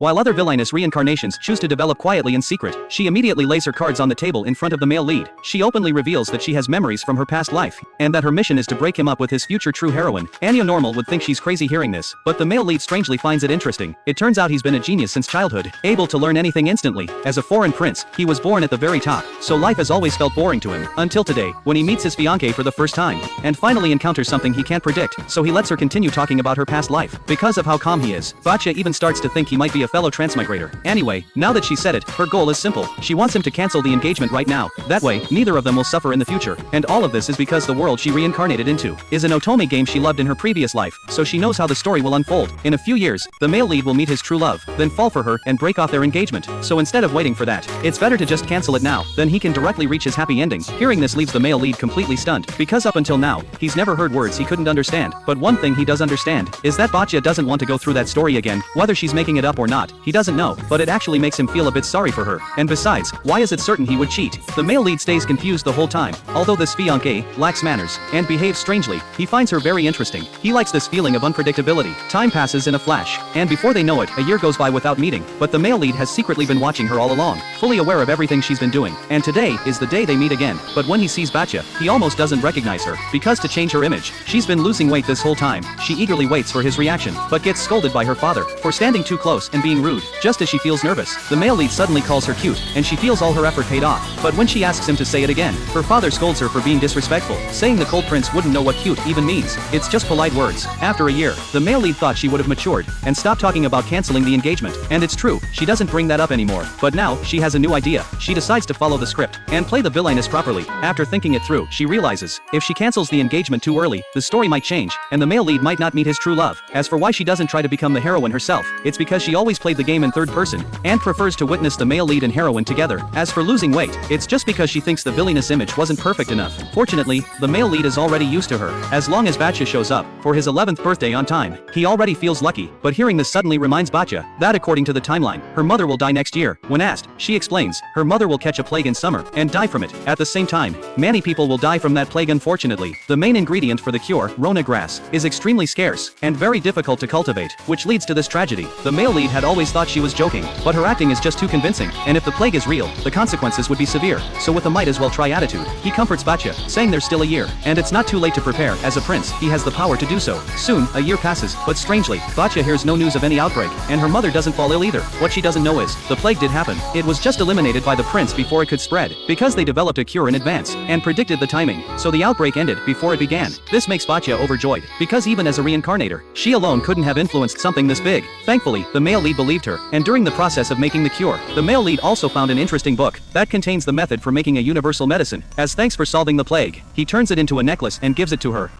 While other Villainess reincarnations choose to develop quietly in secret, she immediately lays her cards on the table in front of the male lead. She openly reveals that she has memories from her past life, and that her mission is to break him up with his future true heroine. Anya Normal would think she's crazy hearing this, but the male lead strangely finds it interesting. It turns out he's been a genius since childhood, able to learn anything instantly. As a foreign prince, he was born at the very top, so life has always felt boring to him, until today, when he meets his fiancée for the first time, and finally encounters something he can't predict, so he lets her continue talking about her past life. Because of how calm he is, Batya even starts to think he might be a fellow transmigrator. Anyway, now that she said it, her goal is simple. She wants him to cancel the engagement right now. That way, neither of them will suffer in the future. And all of this is because the world she reincarnated into is an otome game she loved in her previous life, so she knows how the story will unfold. In a few years, the male lead will meet his true love, then fall for her and break off their engagement. So instead of waiting for that, it's better to just cancel it now, then he can directly reach his happy ending. Hearing this leaves the male lead completely stunned, because up until now, he's never heard words he couldn't understand. But one thing he does understand is that Batya doesn't want to go through that story again. Whether she's making it up or not, he doesn't know, but it actually makes him feel a bit sorry for her. And besides, why is it certain he would cheat? The male lead stays confused the whole time. Although this fiancée lacks manners and behaves strangely, he finds her very interesting. He likes this feeling of unpredictability. Time passes in a flash, and before they know it, a year goes by without meeting. But the male lead has secretly been watching her all along, fully aware of everything she's been doing. And today is the day they meet again. But when he sees Batya, he almost doesn't recognize her, because to change her image, she's been losing weight this whole time. She eagerly waits for his reaction, but gets scolded by her father for standing too close and being rude. Just as she feels nervous, the male lead suddenly calls her cute, and she feels all her effort paid off. But when she asks him to say it again, her father scolds her for being disrespectful, saying the cold prince wouldn't know what cute even means. It's just polite words. After a year, the male lead thought she would have matured and stopped talking about canceling the engagement. And it's true, she doesn't bring that up anymore. But now, she has a new idea. She decides to follow the script and play the villainess properly. After thinking it through, she realizes, if she cancels the engagement too early, the story might change, and the male lead might not meet his true love. As for why she doesn't try to become the heroine herself, it's because she always played the game in third person, and prefers to witness the male lead and heroine together. As for losing weight, it's just because she thinks the villainess image wasn't perfect enough. Fortunately, the male lead is already used to her. As long as Batya shows up for his 11th birthday on time, he already feels lucky. But hearing this suddenly reminds Batya that according to the timeline, her mother will die next year. When asked, she explains, her mother will catch a plague in summer and die from it. At the same time, many people will die from that plague unfortunately. The main ingredient for the cure, Rona grass, is extremely scarce and very difficult to cultivate, which leads to this tragedy. The male lead had always thought she was joking, but her acting is just too convincing, and if the plague is real, the consequences would be severe. So with a might as well try attitude, he comforts Batya, saying there's still a year, and it's not too late to prepare. As a prince, he has the power to do so. Soon, a year passes, but strangely, Batya hears no news of any outbreak, and her mother doesn't fall ill either. What she doesn't know is, the plague did happen. It was just eliminated by the prince before it could spread, because they developed a cure in advance, and predicted the timing, so the outbreak ended before it began. This makes Batya overjoyed, because even as a reincarnator, she alone couldn't have influenced something this big. Thankfully, the male lead believed her, and during the process of making the cure, the male lead also found an interesting book that contains the method for making a universal medicine. As thanks for solving the plague, he turns it into a necklace and gives it to her.